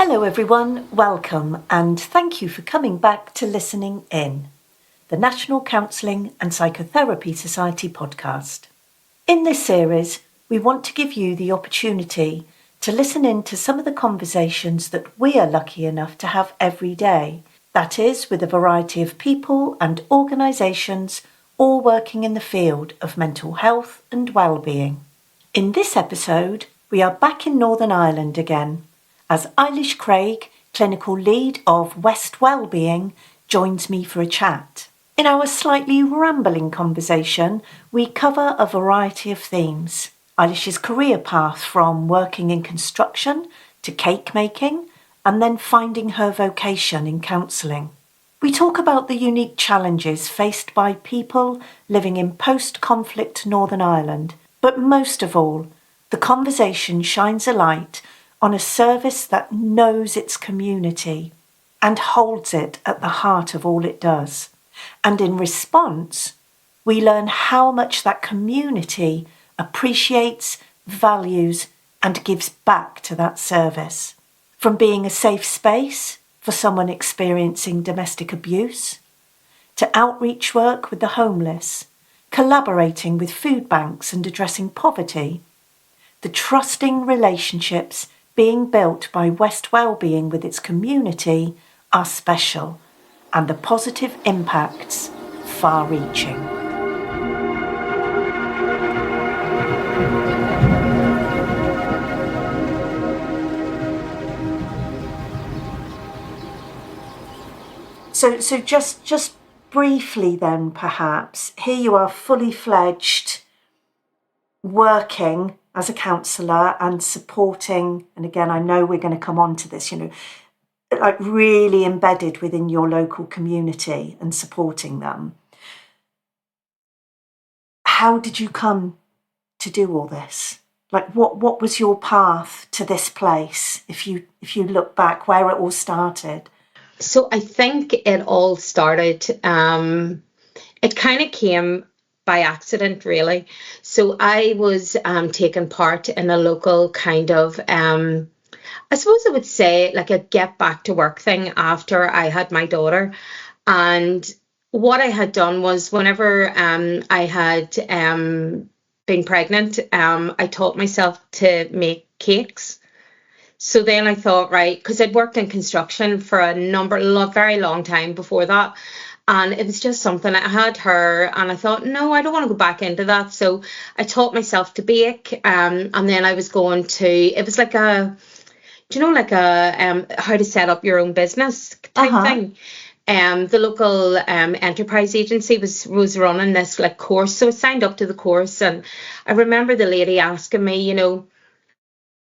Hello everyone, welcome and thank you for coming back to Listening In, the National Counselling and Psychotherapy Society podcast. In this series, we want to give you the opportunity to listen in to some of the conversations that we are lucky enough to have every day, that is, with a variety of people and organisations all working in the field of mental health and wellbeing. In this episode, we are back in Northern Ireland again, as Eilish Craig, clinical lead of West Wellbeing, joins me for a chat. In our slightly rambling conversation, we cover a variety of themes. Eilish's career path from working in construction to cake making, and then finding her vocation in counselling. We talk about the unique challenges faced by people living in post-conflict Northern Ireland, but most of all, the conversation shines a light on a service that knows its community and holds it at the heart of all it does. And in response, we learn how much that community appreciates, values, and gives back to that service. From being a safe space for someone experiencing domestic abuse, to outreach work with the homeless, collaborating with food banks and addressing poverty, the trusting relationships being built by West Wellbeing with its community are special, and the positive impacts far-reaching. So just briefly then, perhaps, here you are fully fledged, working as a counsellor and supporting, and again, I know we're going to come on to this, like really embedded within your local community and supporting them. How did you come to do all this? Like what was your path to this place? If you look back where it all started. So I think it all started, it kind of came by accident, really. So I was taking part in a local kind of, I suppose I would say like a get back to work thing after I had my daughter. And what I had done was whenever I had been pregnant, I taught myself to make cakes. So then I thought, right, because I'd worked in construction for a very long time before that. And it was just something I had her, and I thought, no, I don't want to go back into that. So I taught myself to bake, and then I was going to, it was like a, how to set up your own business type thing. The local enterprise agency was running this like course, so I signed up to the course, and I remember the lady asking me,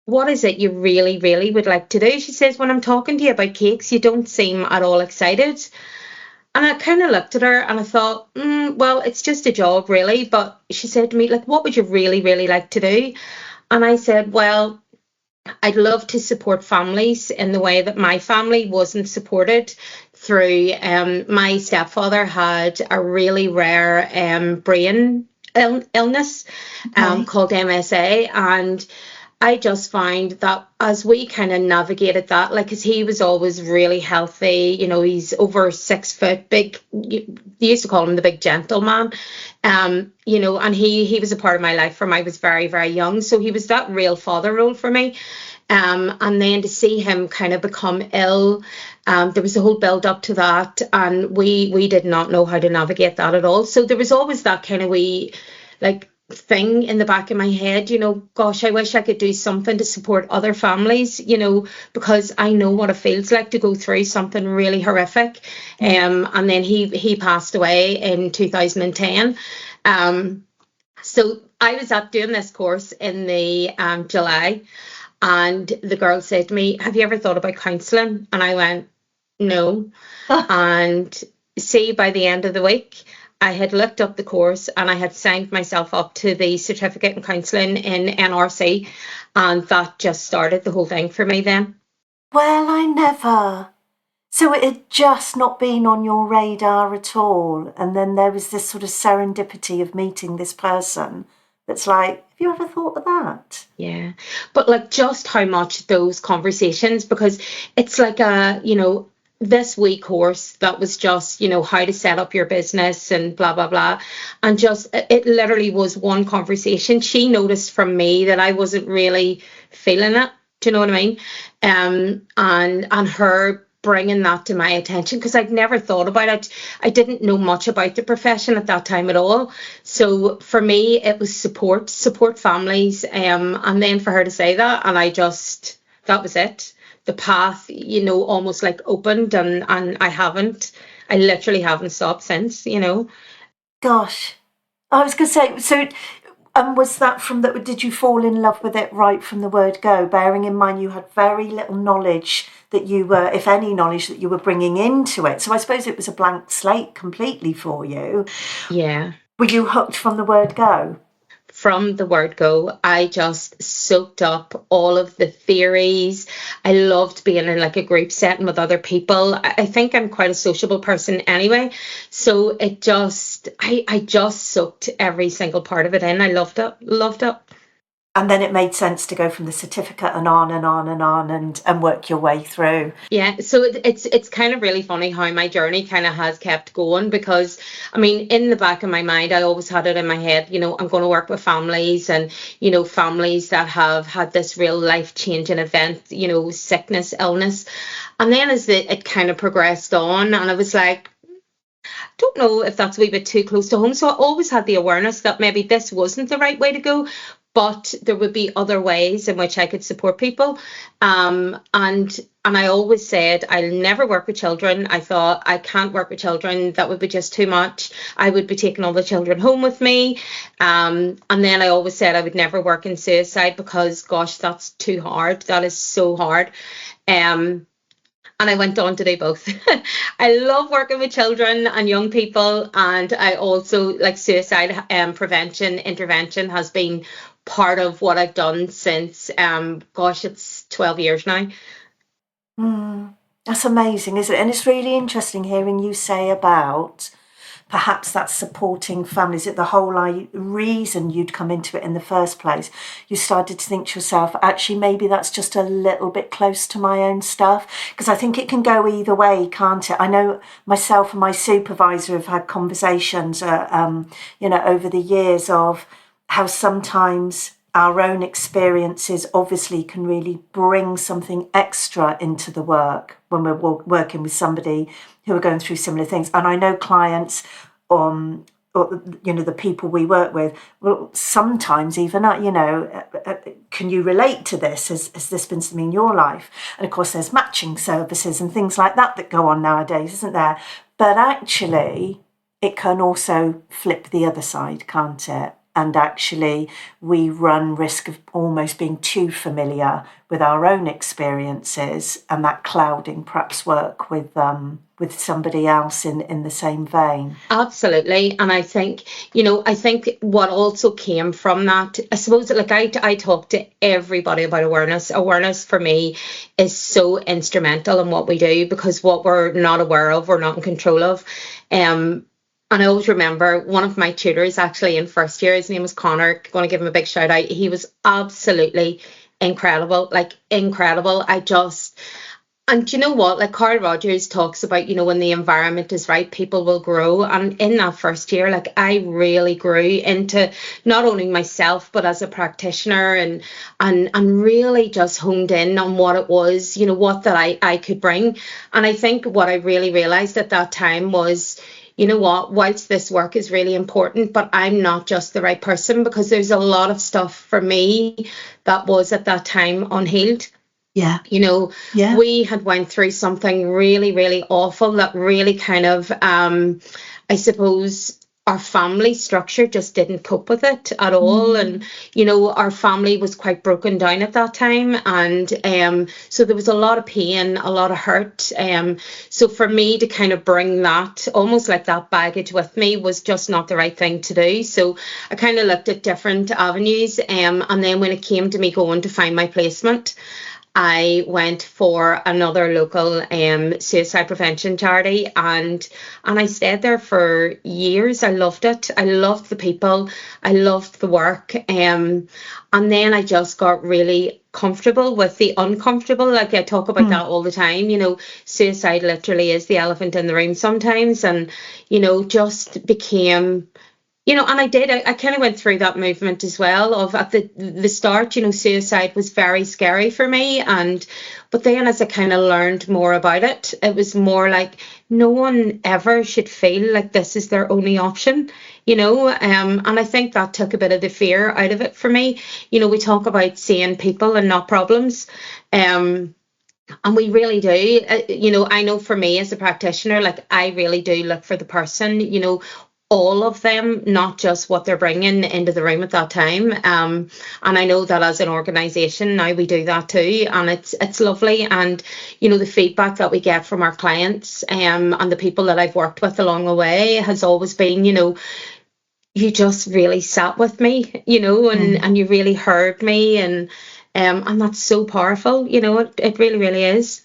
what is it you really, really would like to do? She says, when I'm talking to you about cakes, you don't seem at all excited. And I kind of looked at her and I thought, well, it's just a job, really. But she said to me, like, what would you really, really like to do? And I said, well, I'd love to support families in the way that my family wasn't supported through. My stepfather had a really rare brain illness called MSA. And I just find that as we kind of navigated that, like, because he was always really healthy, he's over 6 foot, big, they used to call him the big gentleman, and he was a part of my life from I was very, very young. So he was that real father role for me. And then to see him kind of become ill, there was a whole build up to that. And we did not know how to navigate that at all. So there was always that kind of thing in the back of my head, gosh, I wish I could do something to support other families, because I know what it feels like to go through something really horrific. And then he passed away in 2010. So I was up doing this course in the July, and the girl said to me, have you ever thought about counselling? And I went, no. And see, by the end of the week, I had looked up the course and I had signed myself up to the certificate in counselling in NRC, and that just started the whole thing for me then. Well, I never. So it had just not been on your radar at all, and then there was this sort of serendipity of meeting this person that's like, Have you ever thought of that? Yeah. But like just how much those conversations, because it's like this wee course that was just, how to set up your business and blah, blah, blah. And just, it literally was one conversation. She noticed from me that I wasn't really feeling it. Do you know what I mean? And her bringing that to my attention, because I'd never thought about it. I didn't know much about the profession at that time at all. So for me, it was support families. And then for her to say that, and that was it. The path, almost like opened, and I literally haven't stopped since. Gosh, I was going to say, so was that did you fall in love with it right from the word go, bearing in mind you had very little knowledge that you were, if any knowledge that you were bringing into it? So I suppose it was a blank slate completely for you. Yeah. Were you hooked from the word go? From the word go, I just soaked up all of the theories. I loved being in like a group setting with other people. I think I'm quite a sociable person anyway. So I just soaked every single part of it in. I loved it. And then it made sense to go from the certificate and on and on and on and work your way through. Yeah, so it's kind of really funny how my journey kind of has kept going, because I mean, in the back of my mind, I always had it in my head, I'm going to work with families, and families that have had this real life-changing event, sickness, illness. And then as it kind of progressed on, and I was like, don't know if that's a wee bit too close to home. So I always had the awareness that maybe this wasn't the right way to go, but there would be other ways in which I could support people. And I always said, I'll never work with children. I thought, I can't work with children. That would be just too much. I would be taking all the children home with me. And then I always said I would never work in suicide, because, gosh, that's too hard. That is so hard. And I went on to do both. I love working with children and young people. And I also like suicide prevention, intervention has been part of what I've done since, it's 12 years now. That's amazing, isn't it? And it's really interesting hearing you say about perhaps that's supporting families, that the whole reason you'd come into it in the first place. You started to think to yourself, actually, maybe that's just a little bit close to my own stuff. Because I think it can go either way, can't it? I know myself and my supervisor have had conversations, over the years of how sometimes our own experiences obviously can really bring something extra into the work when we're working with somebody who are going through similar things. And I know clients, or the people we work with, well, sometimes even, can you relate to this? Has this been something in your life? And of course, there's matching services and things like that go on nowadays, isn't there? But actually, it can also flip the other side, can't it? And actually, we run risk of almost being too familiar with our own experiences, and that clouding perhaps work with somebody else in the same vein. Absolutely. And I think what also came from that, I suppose, like I talk to everybody about awareness. Awareness for me is so instrumental in what we do, because what we're not aware of, we're not in control of. And I always remember one of my tutors actually in first year, his name was Connor, going to give him a big shout out. He was absolutely incredible, like incredible. And do you know what? Like Carl Rogers talks about, when the environment is right, people will grow. And in that first year, like I really grew into not only myself, but as a practitioner, and really just honed in on what it was, what that I could bring. And I think what I really realized at that time was, whilst this work is really important, but I'm not just the right person, because there's a lot of stuff for me that was at that time unhealed. Yeah. We had went through something really, really awful that really kind of, I suppose, our family structure just didn't cope with it at all. And, our family was quite broken down at that time. And so there was a lot of pain, a lot of hurt. So for me to kind of bring that, almost like that baggage with me, was just not the right thing to do. So I kind of looked at different avenues. And then when it came to me going to find my placement, I went for another local suicide prevention charity, and I stayed there for years. I loved it. I loved the people. I loved the work. And then I just got really comfortable with the uncomfortable. Like, I talk about that all the time. Suicide literally is the elephant in the room sometimes, and just became, and I kind of went through that movement as well. Of at the start, suicide was very scary for me, but then as I kind of learned more about it, it was more like no one ever should feel like this is their only option. And I think that took a bit of the fear out of it for me. We talk about seeing people and not problems. And we really do. I know for me as a practitioner, like, I really do look for the person, all of them, not just what they're bringing into the room at that time. And I know that as an organisation now we do that too, and it's lovely. And the feedback that we get from our clients and the people that I've worked with along the way has always been, you just really sat with me, and you really heard me, and that's so powerful. It really, really is.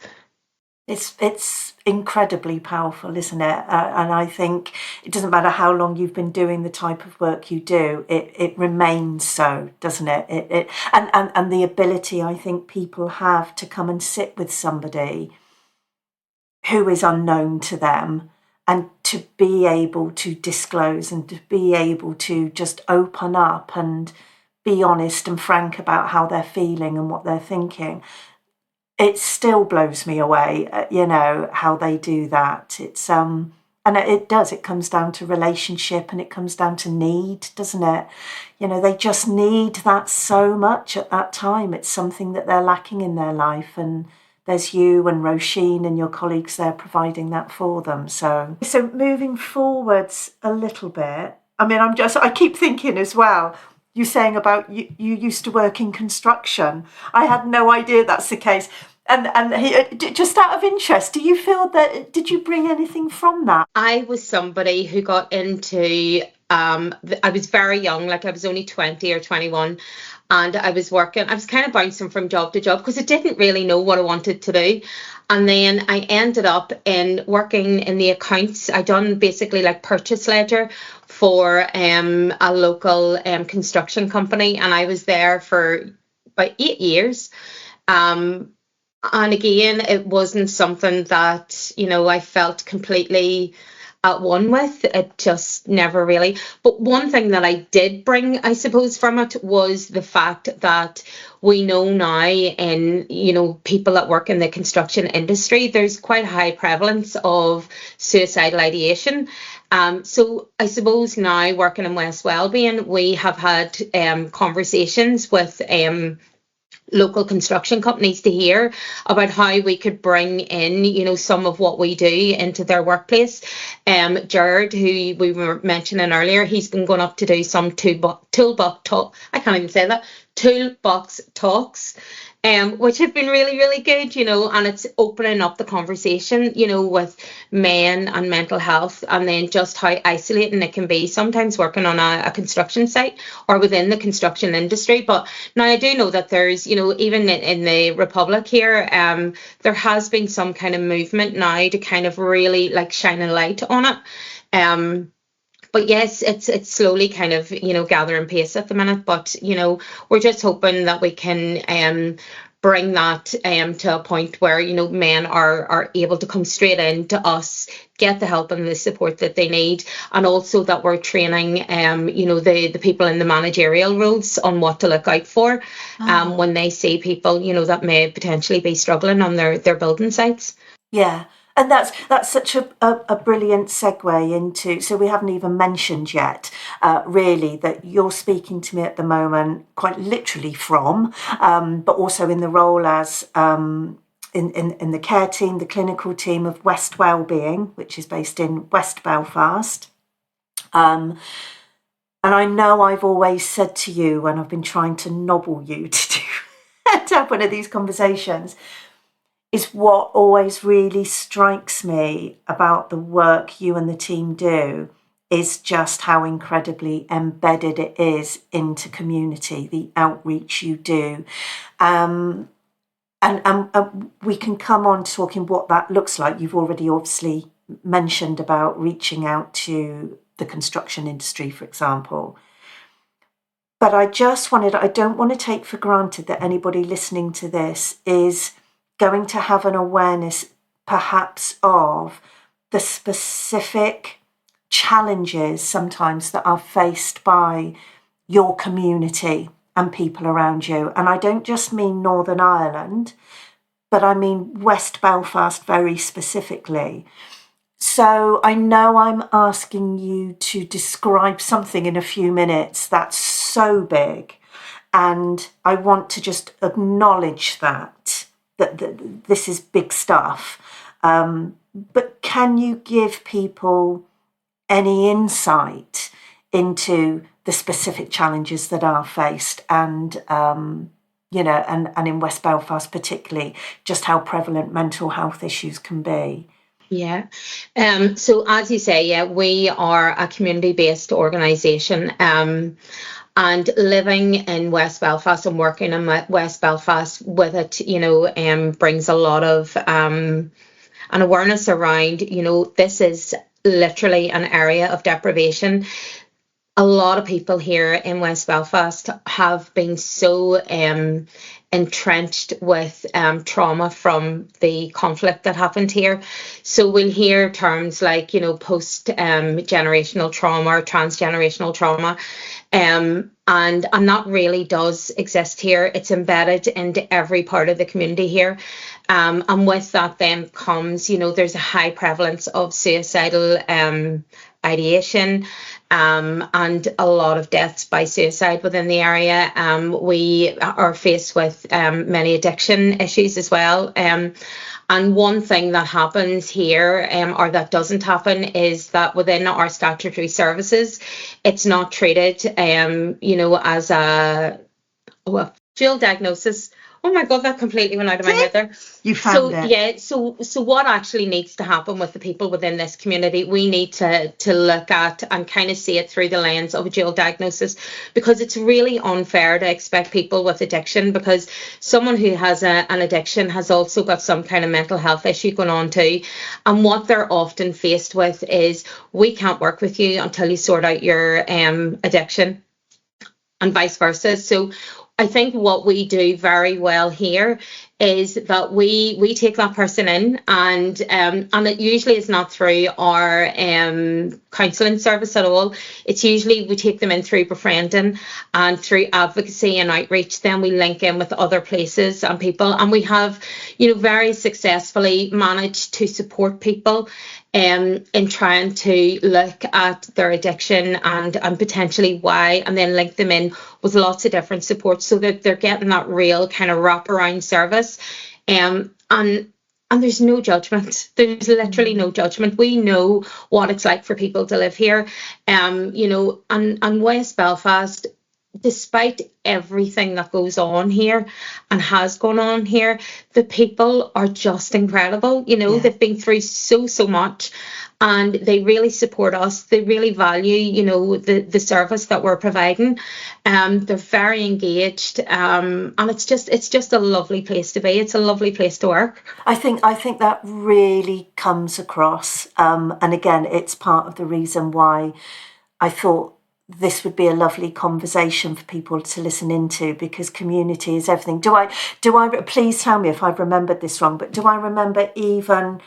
It's incredibly powerful, isn't it? And I think it doesn't matter how long you've been doing the type of work you do, it remains so, doesn't it? And the ability I think people have to come and sit with somebody who is unknown to them, and to be able to disclose and to be able to just open up and be honest and frank about how they're feeling and what they're thinking. It still blows me away, how they do that. It's and it does. It comes down to relationship, and it comes down to need, doesn't it? They just need that so much at that time. It's something that they're lacking in their life, and there's you and Roisin and your colleagues there providing that for them. So moving forwards a little bit. I mean, I keep thinking as well. You saying about you used to work in construction. I had no idea that's the case. And just out of interest, do you feel did you bring anything from that? I was somebody who got into, I was very young, like I was only 20 or 21, and I was kind of bouncing from job to job because I didn't really know what I wanted to do. And then I ended up working in the accounts. I done basically like purchase ledger for a local construction company, and I was there for about 8 years. And again, it wasn't something that, I felt completely at one with. It just never really. But one thing that I did bring, I suppose, from it was the fact that we know now in, people that work in the construction industry, there's quite a high prevalence of suicidal ideation. So I suppose now working in West Wellbeing, we have had conversations with local construction companies to hear about how we could bring in, some of what we do into their workplace. Jared, who we were mentioning earlier, he's been going up to do some toolbox talks, which have been really, really good, and it's opening up the conversation, with men and mental health, and then just how isolating it can be sometimes working on a construction site or within the construction industry. But now I do know that there's, even in the Republic here, there has been some kind of movement now to kind of really like shine a light on it. But yes, it's slowly kind of, gathering pace at the minute. But, we're just hoping that we can bring that to a point where, men are able to come straight in to us, get the help and the support that they need. And also that we're training, the people in the managerial roles on what to look out for when they see people, that may potentially be struggling on their building sites. Yeah. And that's such a brilliant segue into, so we haven't even mentioned yet, really, that you're speaking to me at the moment, quite literally from, but also in the role as in the care team, the clinical team of West Wellbeing, which is based in West Belfast. And I know I've always said to you when I've been trying to nobble you to have one of these conversations, is what always really strikes me about the work you and the team do is just how incredibly embedded it is into community, the outreach you do. And we can come on to talking what that looks like. You've already obviously mentioned about reaching out to the construction industry, for example. But I don't want to take for granted that anybody listening to this is going to have an awareness perhaps of the specific challenges sometimes that are faced by your community and people around you. And I don't just mean Northern Ireland, but I mean West Belfast very specifically. So I know I'm asking you to describe something in a few minutes that's so big, and I want to just acknowledge that this is big stuff. But can you give people any insight into the specific challenges that are faced, and and in West Belfast particularly, just how prevalent mental health issues can be? Yeah. So as you say, yeah, we are a community-based organisation, and living in West Belfast and working in West Belfast with it, brings a lot of an awareness around, this is literally an area of deprivation. A lot of people here in West Belfast have been so entrenched with trauma from the conflict that happened here. So we'll hear terms like, post-generational trauma or transgenerational trauma. And that really does exist here. It's embedded into every part of the community here. And with that then comes, there's a high prevalence of suicidal ideation, and a lot of deaths by suicide within the area. We are faced with many addiction issues as well. And one thing that happens here, or that doesn't happen, is that within our statutory services, it's not treated, as a dual diagnosis. Oh my God, that completely went out of my head there. You found it. Yeah, so what actually needs to happen with the people within this community, we need to look at and kind of see it through the lens of a dual diagnosis, because it's really unfair to expect people with addiction, because someone who has an addiction has also got some kind of mental health issue going on too. And what they're often faced with is, we can't work with you until you sort out your addiction, and vice versa. So I think what we do very well here is that we take that person in, and it usually is not through our counselling service at all. It's usually we take them in through befriending and through advocacy and outreach. Then we link in with other places and people, and we have, very successfully managed to support people in trying to look at their addiction and potentially why, and then link them in with lots of different supports so that they're getting that real kind of wraparound service. And there's no judgment. There's literally no judgment. We know what it's like for people to live here. And West Belfast, despite everything that goes on here and has gone on here, the people are just incredible. They've been through so much, and they really support us. They really value, the service that we're providing. They're very engaged, and it's just a lovely place to be. It's a lovely place to work. I think that really comes across, and again, it's part of the reason why I thought this would be a lovely conversation for people to listen into, because community is everything. Do I please tell me if I've remembered this wrong, but do I remember even,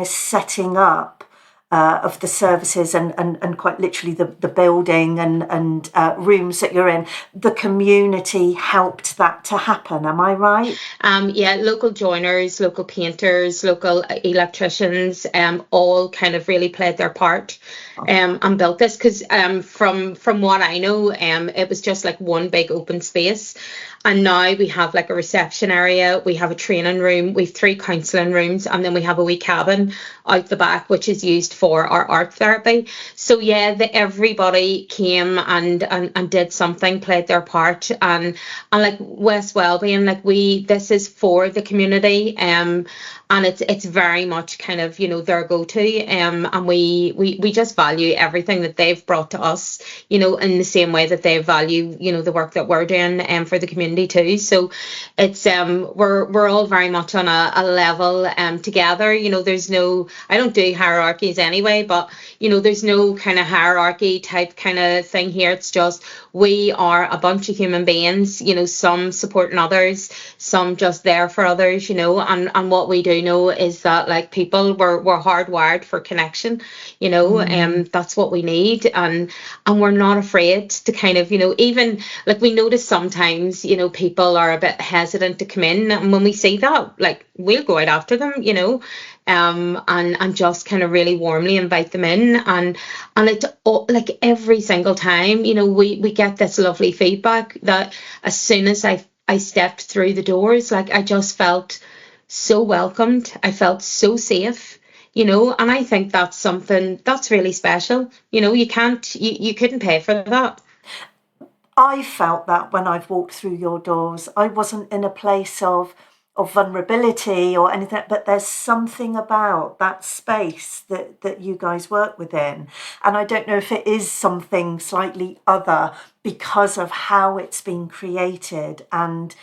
setting up of the services and quite literally the building and rooms that you're in, the community helped that to happen? Am I right? Local joiners, local painters, local electricians, all kind of really played their part and built this, because from what I know, it was just like one big open space. And now we have like a reception area, we have a training room, we have 3 counselling rooms, and then we have a wee cabin out the back, which is used for our art therapy. So yeah, everybody came and did something, played their part, and like West Wellbeing, like this is for the community, and it's very much kind of, you know, their go-to, and we just value everything that they've brought to us, you know, in the same way that they value, you know, the work that we're doing for the community too. So it's we're all very much on a level together. You know, there's no, I don't do hierarchies anyway, but you know, there's no kind of hierarchy type kind of thing here. It's just we are a bunch of human beings, you know, some supporting others, some just there for others, you know, and what we do know is that like people we're hardwired for connection, you know, that's what we need, and we're not afraid to kind of, you know, even like we notice sometimes, you know, people are a bit hesitant to come in, and when we see that, like we'll go out after them, you know, and just kind of really warmly invite them in, and it's like every single time, you know, we get this lovely feedback that as soon as I stepped through the doors, like I just felt so welcomed, I felt so safe, you know, and I think that's something that's really special. You know, you couldn't pay for that. I felt that when I've walked through your doors. I wasn't in a place of vulnerability or anything, but there's something about that space that you guys work within. And I don't know if it is something slightly other because of how it's been created and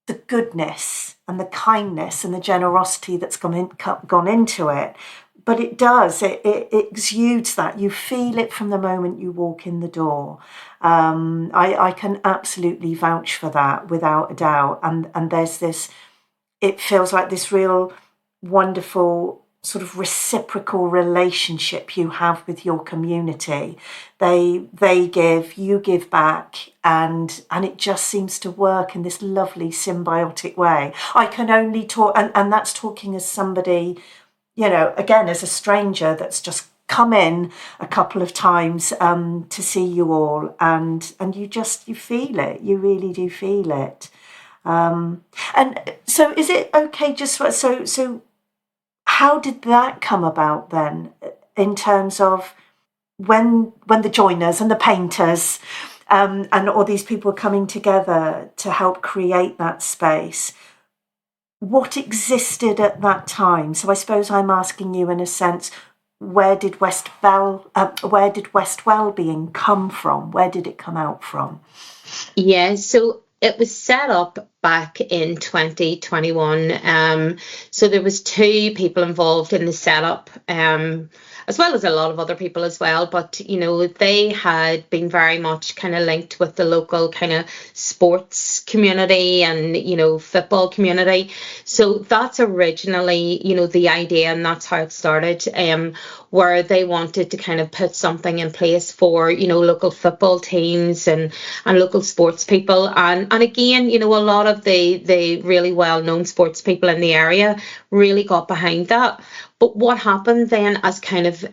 the goodness and the kindness and the generosity that's gone into it. But it does, it exudes that. You feel it from the moment you walk in the door. I can absolutely vouch for that without a doubt. And there's this, it feels like this real wonderful sort of reciprocal relationship you have with your community. They give, you give back, and it just seems to work in this lovely symbiotic way. I can only talk, and that's talking as somebody, you know, again, as a stranger that's just come in a couple of times to see you all, and you feel it. You really do feel it. And so, is it okay? Just so, how did that come about then? In terms of when the joiners and the painters and all these people coming together to help create that space. What existed at that time? So I suppose I'm asking you in a sense, where did West Wellbeing come from? Where did it come out from? Yeah, so it was set up back in 2021. So there was two people involved in the setup, as well as a lot of other people as well. But, you know, they had been very much kind of linked with the local kind of sports community and, you know, football community. So that's originally, you know, the idea, and that's how it started, where they wanted to kind of put something in place for, you know, local football teams and local sports people. And again, you know, a lot of the really well-known sports people in the area really got behind that. But what happened then as kind of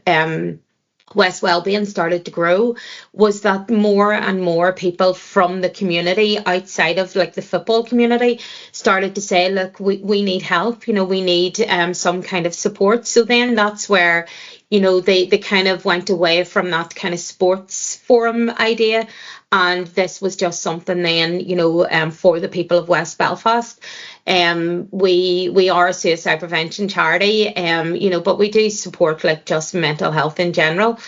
West Wellbeing started to grow was that more and more people from the community outside of like the football community started to say, look, we need help, you know, we need some kind of support. So then that's where, you know, they kind of went away from that kind of sports forum idea. And this was just something then, you know, for the people of West Belfast. We are a suicide prevention charity, you know, but we do support like just mental health in general.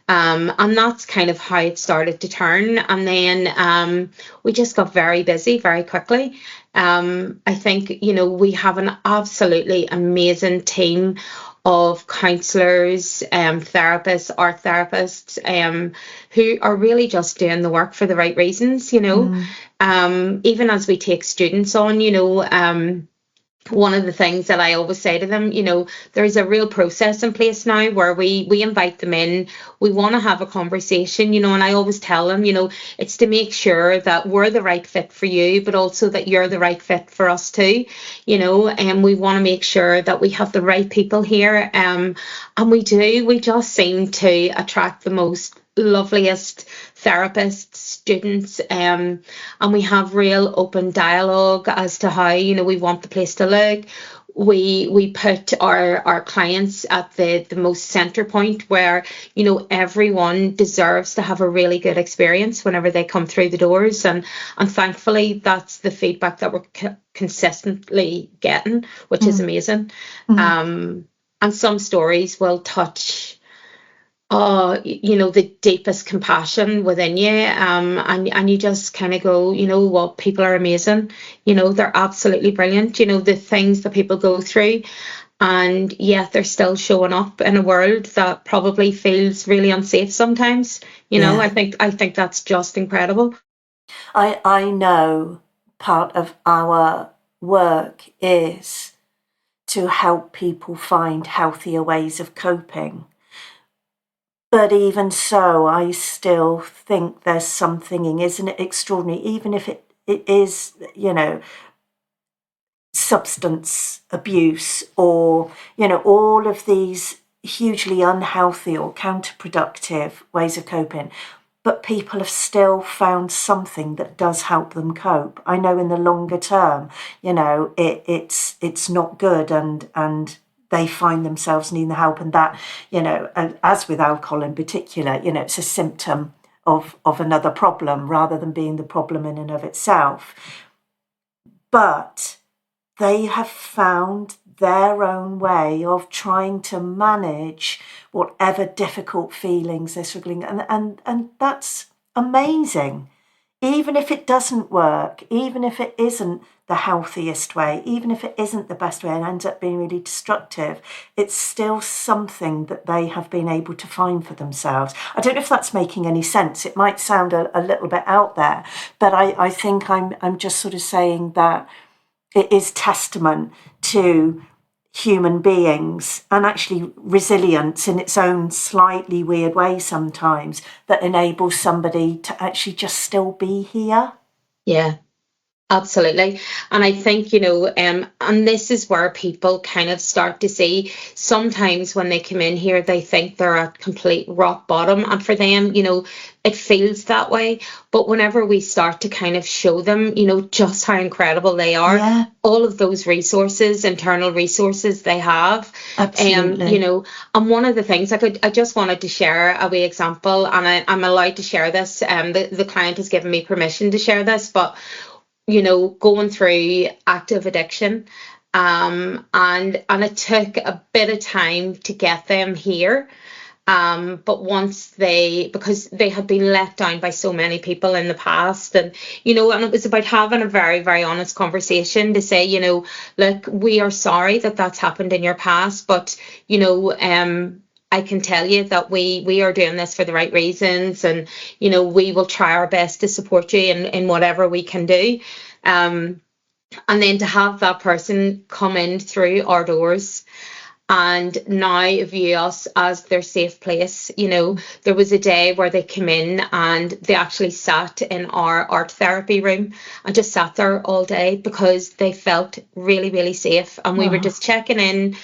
And that's kind of how it started to turn. And then we just got very busy very quickly. I think, you know, we have an absolutely amazing team of counsellors, therapists, art therapists, who are really just doing the work for the right reasons, you know. Even as we take students on, you know, one of the things that I always say to them, you know, there's a real process in place now where we invite them in, we want to have a conversation, you know, and I always tell them, you know, it's to make sure that we're the right fit for you, but also that you're the right fit for us too, you know, and we want to make sure that we have the right people here, and we just seem to attract the most loveliest therapists, students, and we have real open dialogue as to how, you know, we want the place to look. We put our clients at the most center point, where, you know, everyone deserves to have a really good experience whenever they come through the doors, and thankfully that's the feedback that we're consistently getting, which is amazing. And some stories will touch, you know, the deepest compassion within you, and you just kind of go, you know what, people are amazing, you know, they're absolutely brilliant, you know, the things that people go through, and yet they're still showing up in a world that probably feels really unsafe sometimes, you know. I think that's just incredible. I know part of our work is to help people find healthier ways of coping. But even so, I still think there's something, isn't it extraordinary, even if it is, you know, substance abuse, or, you know, all of these hugely unhealthy or counterproductive ways of coping. But people have still found something that does help them cope. I know in the longer term, you know, it's not good, and they find themselves needing the help, and that, you know, as with alcohol in particular, you know, it's a symptom of another problem rather than being the problem in and of itself. But they have found their own way of trying to manage whatever difficult feelings they're struggling, and that's amazing. Even if it doesn't work, even if it isn't the healthiest way, even if it isn't the best way and ends up being really destructive, it's still something that they have been able to find for themselves. I don't know if that's making any sense. It might sound a little bit out there, but I think I'm just sort of saying that it is testament to human beings, and actually resilience in its own slightly weird way sometimes, that enables somebody to actually just still be here. Yeah. Absolutely. And I think, you know, and this is where people kind of start to see, sometimes when they come in here, they think they're at complete rock bottom. And for them, you know, it feels that way. But whenever we start to kind of show them, you know, just how incredible they are, all of those resources, internal resources they have. Absolutely. You know, and one of the things I just wanted to share a wee example, and I'm allowed to share this. The client has given me permission to share this, but you know, going through active addiction. And it took a bit of time to get them here. But because they had been let down by so many people in the past, and, you know, and it was about having a very, very honest conversation to say, you know, look, we are sorry that that's happened in your past, but, you know, I can tell you that we are doing this for the right reasons, and, you know, we will try our best to support you in whatever we can do. And then to have that person come in through our doors and now view us as their safe place. You know, there was a day where they came in and they actually sat in our art therapy room and just sat there all day because they felt really, really safe. And we were just checking in,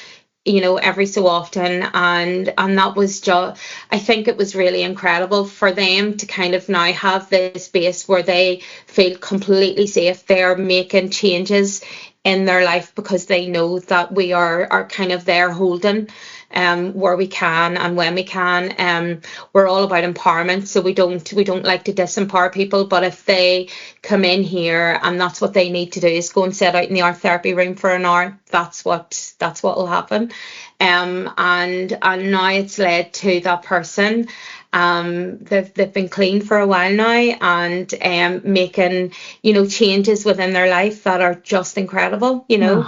you know, every so often, and that was just, I think it was really incredible for them to kind of now have this space where they feel completely safe. They're making changes in their life because they know that we are kind of there holding where we can and when we can. We're all about empowerment, so we don't like to disempower people, but if they come in here and that's what they need to do is go and sit out in the art therapy room for an hour, that's what will happen. And now it's led to that person. They've been clean for a while now, and making, you know, changes within their life that are just incredible, you know.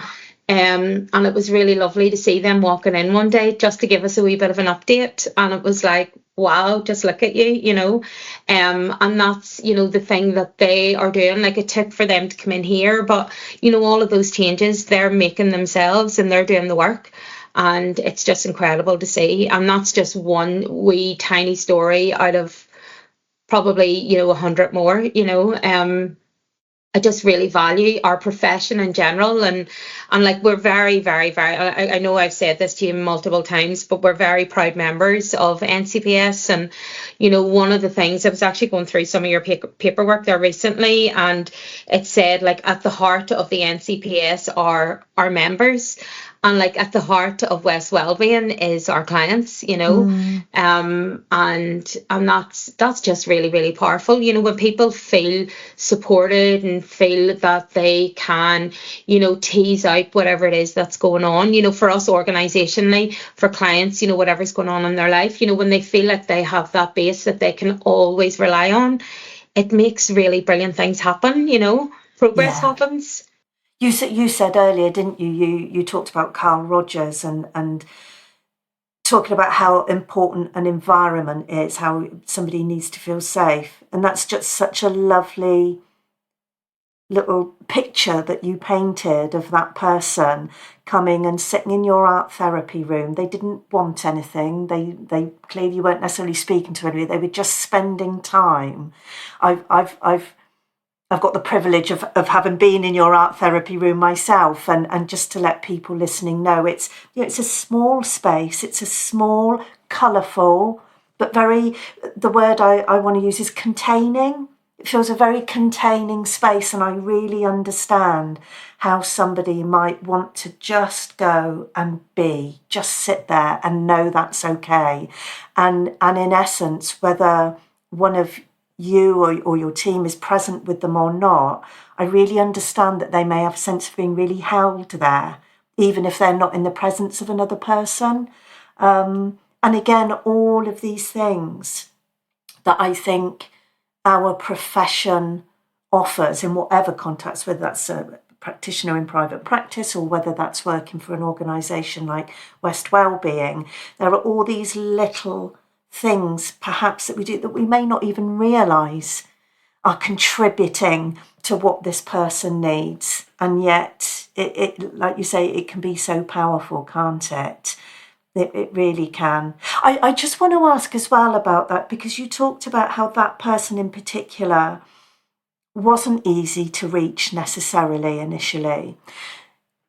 And it was really lovely to see them walking in one day just to give us a wee bit of an update, and it was like, wow, just look at you, you know. And that's, you know, the thing that they are doing. Like, it took for them to come in here, but, you know, all of those changes they're making themselves and they're doing the work. And it's just incredible to see. And that's just one wee tiny story out of probably, you know, 100 more, you know. I just really value our profession in general, and like we're very, very, very. I know I've said this to you multiple times, but we're very proud members of NCPS. And one of the things, I was actually going through some of your paperwork there recently, and it said like at the heart of the NCPS are our members. And like at the heart of West Wellbeing is our clients, and that's just really, really powerful. When people feel supported and feel that they can, tease out whatever it is that's going on, for us organisationally, for clients, whatever's going on in their life, when they feel like they have that base that they can always rely on, it makes really brilliant things happen, progress happens. You said earlier, didn't you? You talked about Carl Rogers and talking about how important an environment is, how somebody needs to feel safe. And that's just such a lovely little picture that you painted of that person coming and sitting in your art therapy room. They didn't want anything. They clearly weren't necessarily speaking to anybody. They were just spending time. I've got the privilege of having been in your art therapy room myself, and just to let people listening know, it's a small space, it's a small, colourful, but the word I want to use is containing. It feels a very containing space, and I really understand how somebody might want to just go and just sit there and know that's okay. And in essence, whether one of you or your team is present with them or not, I really understand that they may have a sense of being really held there, even if they're not in the presence of another person. And again, all of these things that I think our profession offers in whatever context, whether that's a practitioner in private practice or whether that's working for an organisation like West Wellbeing, there are all these little things perhaps that we do that we may not even realise are contributing to what this person needs. And yet, it like you say, it can be so powerful, can't it? It really can. I just want to ask as well about that, because you talked about how that person in particular wasn't easy to reach necessarily initially.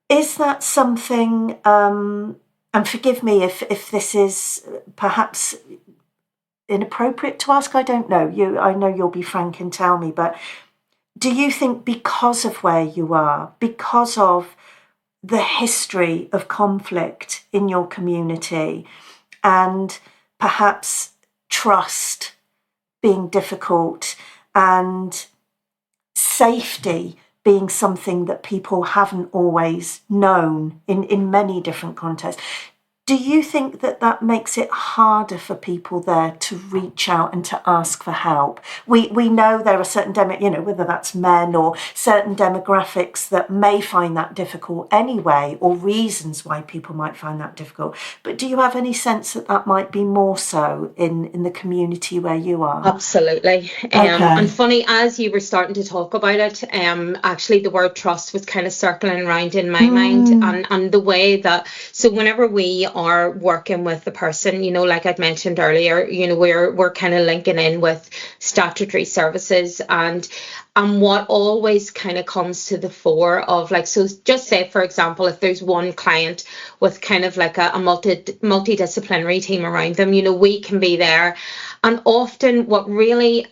Is that something, and forgive me if this is perhaps inappropriate to ask, I don't know. I know you'll be frank and tell me, but do you think because of where you are, because of the history of conflict in your community and perhaps trust being difficult and safety being something that people haven't always known in many different contexts, do you think that makes it harder for people there to reach out and to ask for help? We know there are certain whether that's men or certain demographics that may find that difficult anyway, or reasons why people might find that difficult. But do you have any sense that might be more so in the community where you are? Absolutely. And funny, as you were starting to talk about it, actually the word trust was kind of circling around in my mind, and the way that, so whenever we are working with the person, like I'd mentioned earlier, we're kind of linking in with statutory services, and what always kind of comes to the fore of, like, so just say, for example, if there's one client with kind of like a multidisciplinary team around them, we can be there. And often what really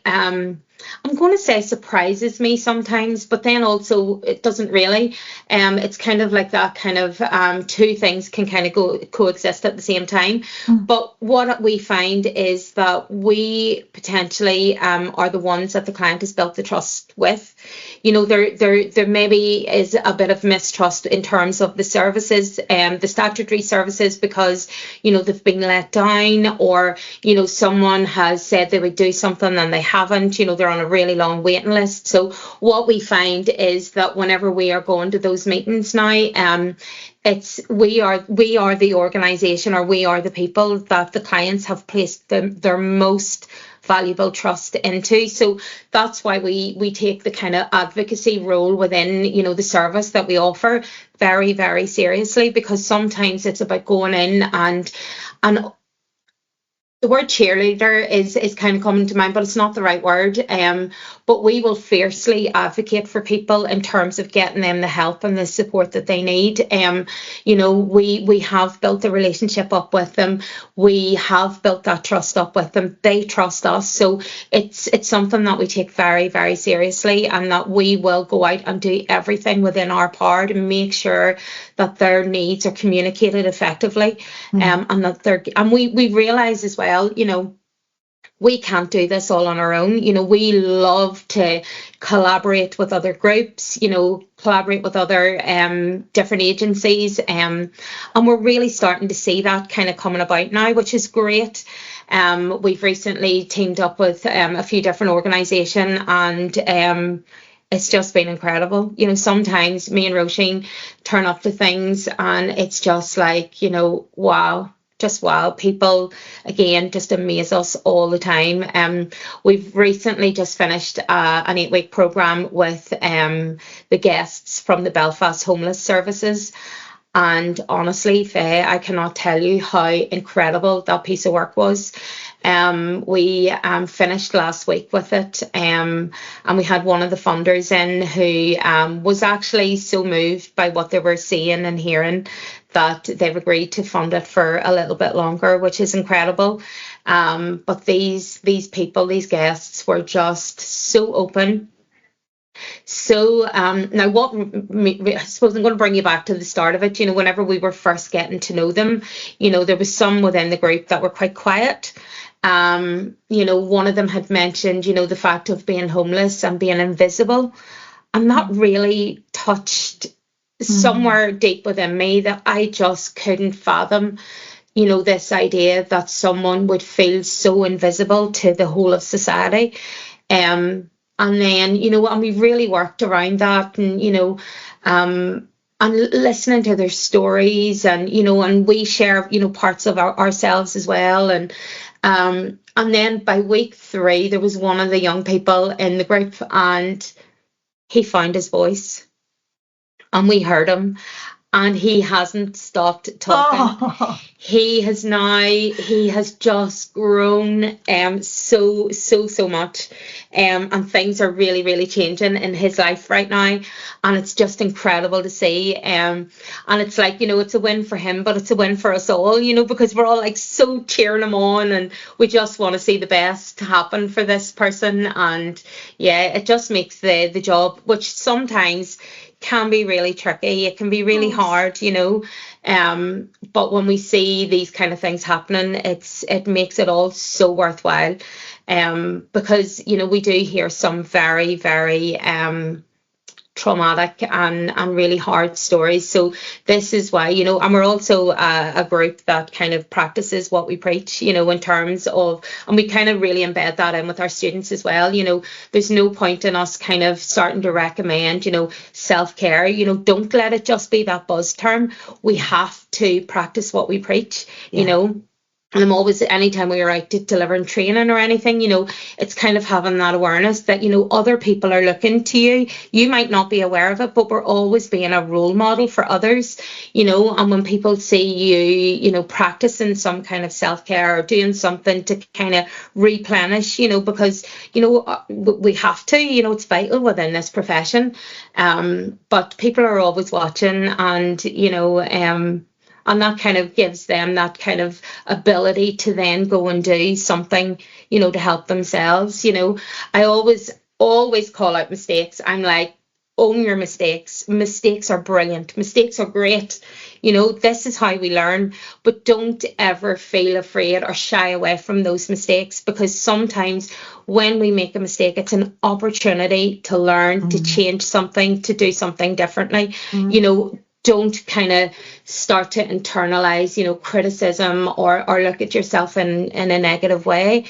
I'm going to say surprises me sometimes, but then also it doesn't really. It's kind of like that kind of two things can kind of coexist at the same time. But what we find is that we potentially are the ones that the client has built the trust with. There maybe is a bit of mistrust in terms of the services, the statutory services, because they've been let down, or someone has said they would do something and they haven't. They're on a really long waiting list. So what we find is that whenever we are going to those meetings now, we are the organisation, or we are the people that the clients have placed their most valuable trust into. So that's why we take the kind of advocacy role within the service that we offer very, very seriously, because sometimes it's about going in and the word cheerleader is kind of coming to mind, but it's not the right word. But we will fiercely advocate for people in terms of getting them the help and the support that they need. We have built a relationship up with them. We have built that trust up with them. They trust us. So it's something that we take very, very seriously, and that we will go out and do everything within our power to make sure that their needs are communicated effectively. And we realize as well, we can't do this all on our own. We love to collaborate with other groups, collaborate with other different agencies. And we're really starting to see that kind of coming about now, which is great. We've recently teamed up with a few different organisations, and it's just been incredible. Sometimes me and Roisin turn up to things and it's just like, wow. Just wow. People, again, just amaze us all the time. We've recently just finished an 8-week programme with the guests from the Belfast Homeless Services. And honestly, Faye, I cannot tell you how incredible that piece of work was. We finished last week with it, and we had one of the funders in who was actually so moved by what they were seeing and hearing that they've agreed to fund it for a little bit longer, which is incredible. But these people, these guests, were just so open. So now I suppose I'm going to bring you back to the start of it. Whenever we were first getting to know them, there was some within the group that were quite quiet. One of them had mentioned, the fact of being homeless and being invisible. And that really touched somewhere deep within me, that I just couldn't fathom, this idea that someone would feel so invisible to the whole of society. And then, and we really worked around that, and listening to their stories, and we share, parts of ourselves as well. And then by week 3, there was one of the young people in the group, and he found his voice, and we heard him, and he hasn't stopped talking. Oh. He has just grown so much, and things are really, really changing in his life right now, and it's just incredible to see. And it's like, it's a win for him, but it's a win for us all, because we're all like so cheering him on, and we just want to see the best happen for this person. And yeah, it just makes the job, which sometimes can be really tricky. It can be really hard, but when we see these kind of things happening, it makes it all so worthwhile. Because, we do hear some very, very traumatic and really hard stories. So this is why, and we're also a group that kind of practices what we preach, in terms of, and we kind of really embed that in with our students as well. There's no point in us kind of starting to recommend, self-care. Don't let it just be that buzz term. We have to practice what we preach, And I'm always, anytime we are out delivering training or anything, it's kind of having that awareness that, other people are looking to you. You might not be aware of it, but we're always being a role model for others, and when people see you, practicing some kind of self-care or doing something to kind of replenish, because, we have to, it's vital within this profession. But people are always watching, and that kind of gives them that kind of ability to then go and do something, to help themselves. I always call out mistakes. I'm like, own your mistakes. Mistakes are brilliant. Mistakes are great. This is how we learn. But don't ever feel afraid or shy away from those mistakes, because sometimes when we make a mistake, it's an opportunity to learn, to change something, to do something differently. Don't kind of start to internalize, criticism or look at yourself in a negative way.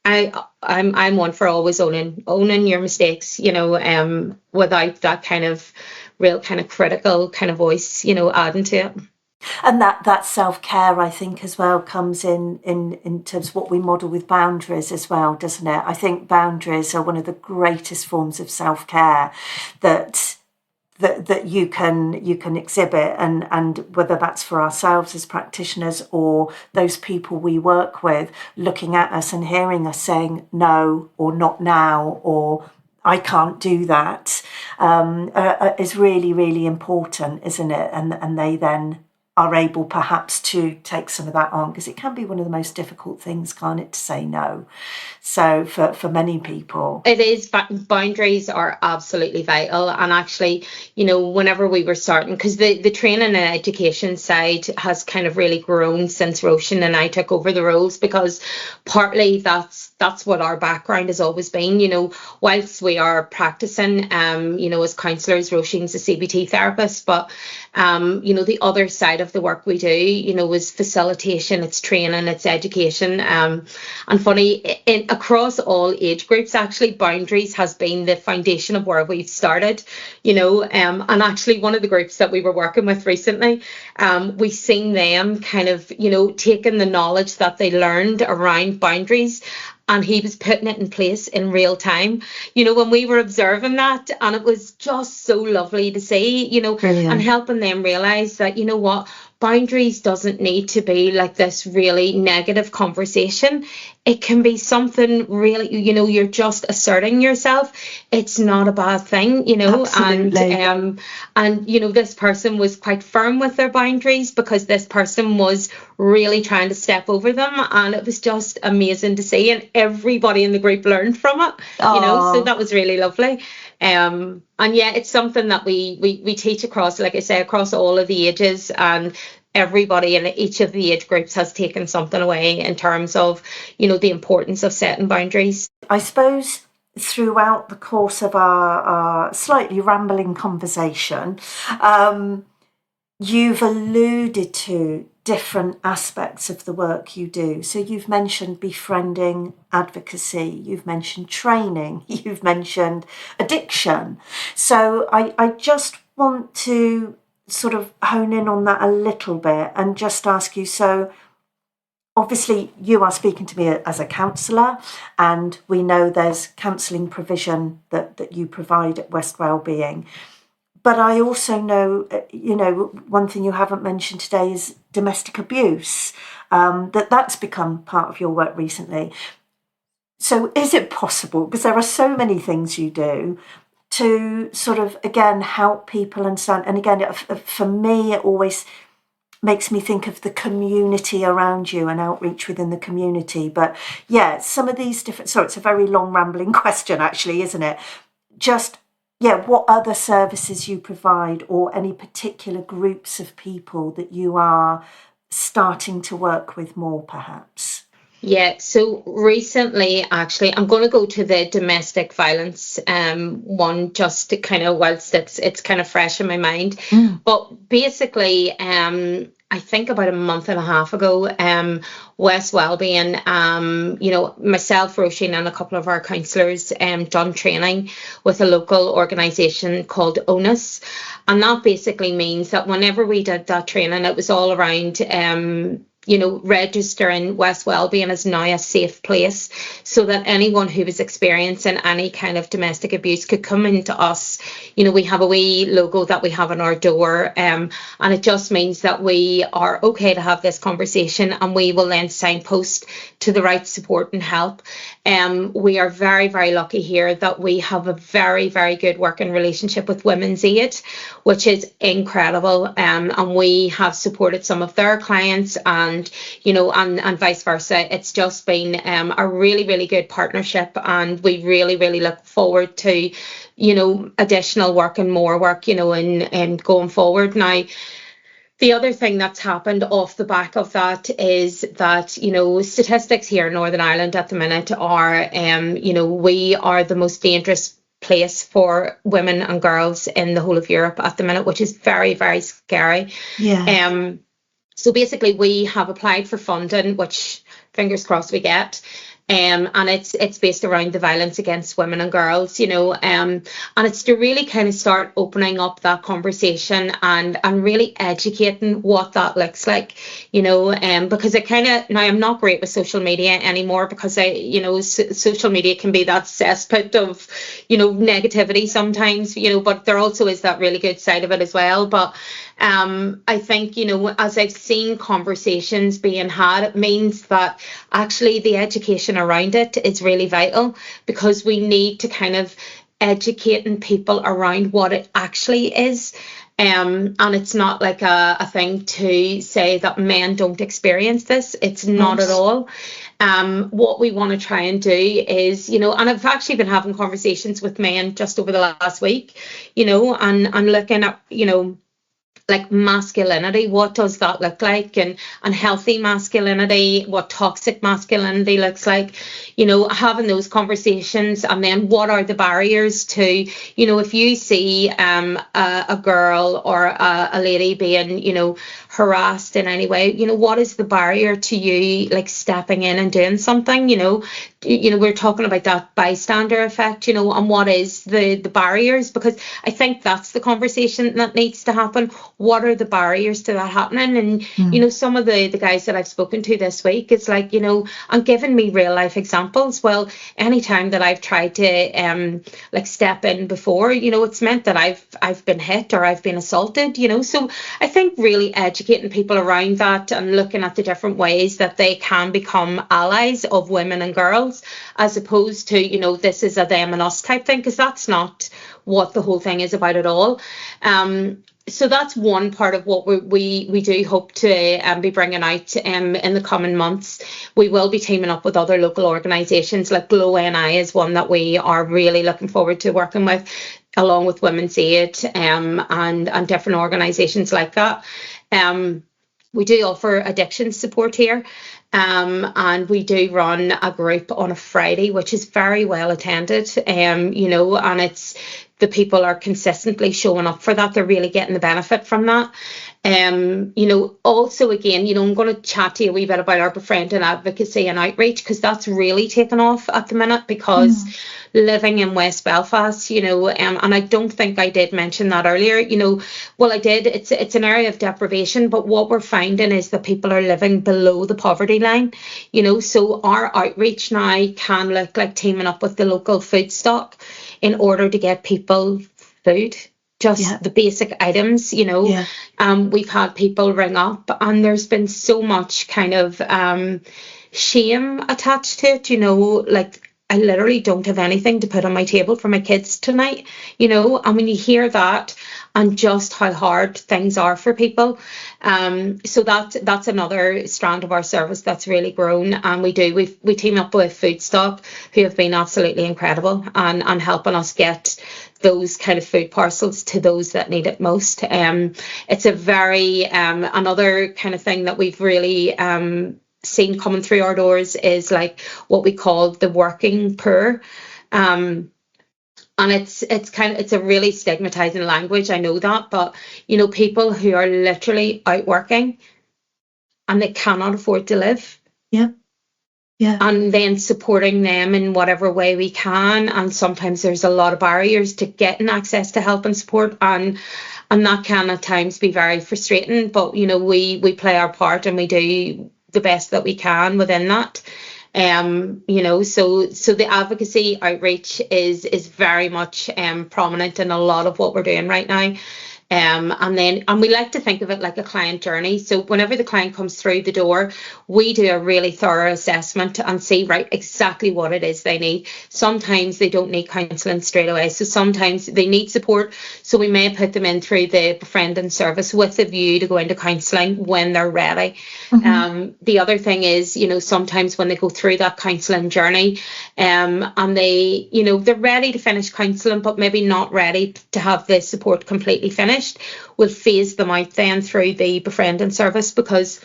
I'm one for always owning your mistakes, without that kind of real kind of critical kind of voice, adding to it. And that self-care, I think, as well, comes in terms of what we model with boundaries as well, doesn't it? I think boundaries are one of the greatest forms of self-care that that you can exhibit, and whether that's for ourselves as practitioners or those people we work with looking at us and hearing us saying no, or not now, or I can't do that, is really, really important, isn't it? And they then are able perhaps to take some of that on, because it can be one of the most difficult things, can't it, to say no? So for many people, it is. Boundaries are absolutely vital. And actually, whenever we were starting, because the training and education side has kind of really grown since Roshan and I took over the roles, because partly that's what our background has always been. Whilst we are practicing, as counsellors, Roshan's a CBT therapist, but the other side of the work we do, is facilitation, it's training, it's education. And funny, across all age groups, actually, boundaries has been the foundation of where we've started, and actually one of the groups that we were working with recently, we seen them kind of, taking the knowledge that they learned around boundaries, and he was putting it in place in real time, when we were observing that. And it was just so lovely to see, Brilliant. And helping them realise that, what, boundaries doesn't need to be like this really negative conversation. It can be something really, you're just asserting yourself. It's not a bad thing, Absolutely. and this person was quite firm with their boundaries, because this person was really trying to step over them, and it was just amazing to see, and everybody in the group learned from it. So that was really lovely. And yeah, it's something that we teach across, like I say, across all of the ages, and everybody in each of the age groups has taken something away in terms of, the importance of setting boundaries. I suppose throughout the course of our slightly rambling conversation, you've alluded to different aspects of the work you do. So you've mentioned befriending, advocacy, you've mentioned training, you've mentioned addiction. So I just want to sort of hone in on that a little bit and just ask you, so obviously you are speaking to me as a counsellor, and we know there's counselling provision that you provide at West Wellbeing. But I also know, one thing you haven't mentioned today is domestic abuse, that's become part of your work recently. So is it possible, because there are so many things you do, to sort of, again, help people understand? And again, for me, it always makes me think of the community around you and outreach within the community. But yeah, some of these different, so it's a very long rambling question actually, isn't it? Just, yeah, what other services you provide, or any particular groups of people that you are starting to work with more, perhaps? Yeah, so recently, actually, I'm going to go to the domestic violence one, just to kind of, whilst it's kind of fresh in my mind. But basically, I think about a month and a half ago, West Wellbeing, myself, Roisin, and a couple of our counsellors done training with a local organisation called ONUS. And that basically means that whenever we did that training, it was all around registering West Wellbeing as now a safe place, so that anyone who was experiencing any kind of domestic abuse could come into us. We have a wee logo that we have on our door, and it just means that we are okay to have this conversation, and we will then signpost to the right support and help. We are very, very lucky here that we have a very, very good working relationship with Women's Aid, which is incredible, and we have supported some of their clients, and vice versa. It's just been a really, really good partnership, and we really, really look forward to additional work and more work and going forward. Now, the other thing that's happened off the back of that is that, statistics here in Northern Ireland at the minute are, we are the most dangerous place for women and girls in the whole of Europe at the minute, which is very, very scary. Yeah. So basically, we have applied for funding, which fingers crossed we get, And it's based around the violence against women and girls, and it's to really kind of start opening up that conversation and really educating what that looks like, because it kind of, now I'm not great with social media anymore, because social media can be that cesspit of, negativity sometimes, but there also is that really good side of it as well. But I think, as I've seen conversations being had, it means that actually the education around it is really vital, because we need to kind of educating people around what it actually is. And it's not like a thing to say that men don't experience this. It's not at all. What we want to try and do is, and I've actually been having conversations with men just over the last week, and looking at, like masculinity, what does that look like, and healthy masculinity, what toxic masculinity looks like, having those conversations. And then what are the barriers to, if you see a girl or a lady being, harassed in any way, what is the barrier to you like stepping in and doing something? We're talking about that bystander effect, and what is the barriers, because I think that's the conversation that needs to happen. What are the barriers to that happening? And some of the guys that I've spoken to this week, it's like, and giving me real life examples. Well, anytime that I've tried to like step in before, it's meant that I've been hit or I've been assaulted, so I think really educating people around that and looking at the different ways that they can become allies of women and girls, as opposed to, this is a them and us type thing, because that's not what the whole thing is about at all. So that's one part of what we do hope to be bringing out in the coming months. We will be teaming up with other local organisations, like Glow NI is one that we are really looking forward to working with, along with Women's Aid and different organisations like that. We do offer addiction support here, and we do run a group on a Friday, which is very well attended, and it's, the people are consistently showing up for that. They're really getting the benefit from that. Also, again, I'm going to chat to you a wee bit about our befriending advocacy and outreach, because that's really taken off at the minute, because living in West Belfast, and I don't think I did mention that earlier, well, I did, it's an area of deprivation, but what we're finding is that people are living below the poverty line, so our outreach now can look like teaming up with the local food stock in order to get people food, just the basic items, We've had people ring up, and there's been so much kind of shame attached to it, like, I literally don't have anything to put on my table for my kids tonight, and when you hear that and just how hard things are for people, so that's another strand of our service that's really grown. And we team up with Food Stock, who have been absolutely incredible and helping us get those kind of food parcels to those that need it most. It's a very another kind of thing that we've really seen coming through our doors is like what we call the working poor, and it's a really stigmatizing language, I know that, but people who are literally out working and they cannot afford to live, and then supporting them in whatever way we can. And sometimes there's a lot of barriers to getting access to help and support, and that can at times be very frustrating, but we play our part and we do the best that we can within that. So the advocacy outreach is very much prominent in a lot of what we're doing right now. And we like to think of it like a client journey. So whenever the client comes through the door, we do a really thorough assessment and see exactly what it is they need. Sometimes they don't need counselling straight away, so sometimes they need support, so we may put them in through the befriending service with a view to go into counselling when they're ready. The other thing is, sometimes when they go through that counselling journey, and they, they're ready to finish counselling but maybe not ready to have the support completely finished, we'll phase them out then through the befriending service, because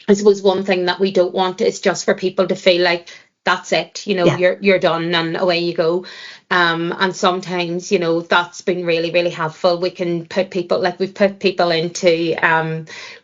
I suppose one thing that we don't want is just for people to feel like that's it, you're done and away you go. And sometimes, that's been really, really helpful. We can put people, like we've put people into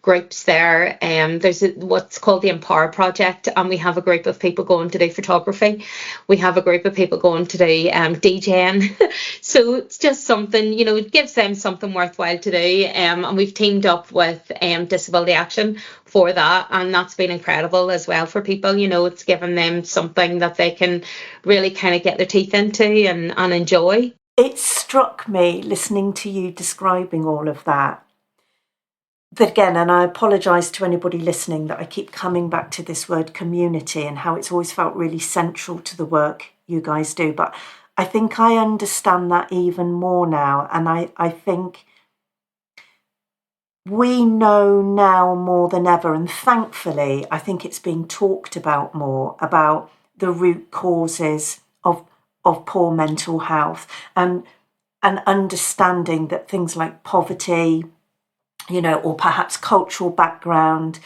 groups there. There's what's called the Empower Project, and we have a group of people going to do photography. We have a group of people going to do DJing. So it's just something, it gives them something worthwhile to do. And we've teamed up with Disability Action for that, and that's been incredible as well for people. It's given them something that they can really kind of get their teeth into and enjoy. It struck me listening to you describing all of that again, and I apologise to anybody listening that I keep coming back to this word community and how it's always felt really central to the work you guys do, but I think I understand that even more now, and I think we know now more than ever, and thankfully I think it's being talked about more, about the root causes of poor mental health, and understanding that things like poverty, or perhaps cultural background,